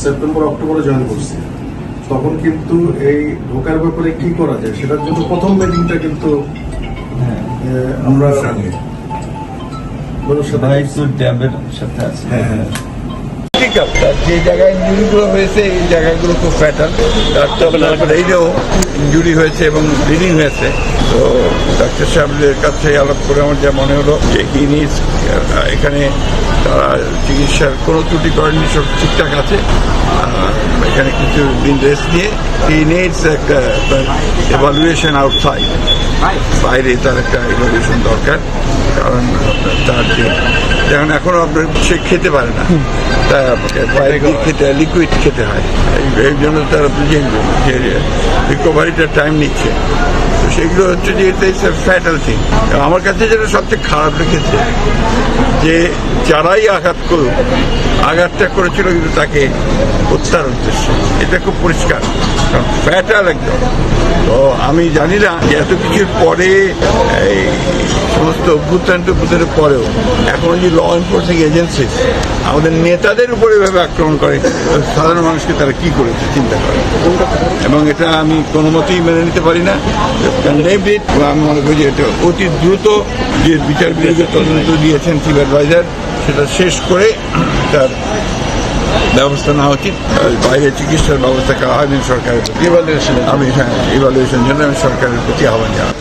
September অক্টোবরে join করছি, তখন কিন্তু এই ঢোকার ব্যাপারে কি করা যায় সেটার জন্য প্রথম মিটিংটা কিন্তু আমরা যে জায়গায় ইঞ্জুরিগুলো হয়েছে এই জায়গাগুলো খুব ফ্যাটাল, তারপরে এইটাও ইঞ্জুরি হয়েছে এবং ব্লিডিং হয়েছে। তো ডাক্তার সাহেবের কাছে আলাপ করে আমার যা মনে হলো যে হি নিডস, এখানে তারা চিকিৎসার কোনো ত্রুটি করেনি, সব ঠিকঠাক আছে। এখানে কিছু দিন রেস্ট নিয়ে হি নিডস একটা এভালুয়েশন আউটসাইড, বাইরে তার একটা এভালুয়েশন দরকার। কারণ তার যেমন এখনো আপনার সে খেতে পারে না, তা লিকুইড খেতে হয়, এই জন্য তারা বুঝে যে রিকভারিটা টাইম নিচ্ছে। তো সেগুলো হচ্ছে যে এটা ইটস এ ফ্যাটাল থিং। আমার কাছে যেটা সবচেয়ে খারাপ লেগেছে যে যারাই আঘাত করুক, আঘাতটা করেছিল কিন্তু তাকে হত্যার উদ্দেশ্যে, এটা খুব পরিষ্কার, কারণ ফ্যাটাল একদম। তো আমি জানি না যে এত কিছুর পরে এই সমস্ত অভ্যুত্থানের পরেও এখনো যে ল এনফোর্সিং এজেন্সি আমাদের নেতাদের উপরে এভাবে আক্রমণ করে, সাধারণ মানুষকে তারা কি করেছে চিন্তা করে, এবং এটা আমি কোনো মতেই মেনে নিতে পারি না। আমি মনে করি যে এটা অতি দ্রুত যে বিচার বিভাগের তদন্ত দিয়েছেন চিফ অ্যাডভাইজার, সেটা শেষ করে তার ব্যবস্থা নেওয়া উচিত। বাইরে চিকিৎসার ব্যবস্থা করা হয়নি সরকারের প্রতি, আমি ইভালুয়েশন জন্য আমি সরকারের প্রতি আহ্বান জানাই।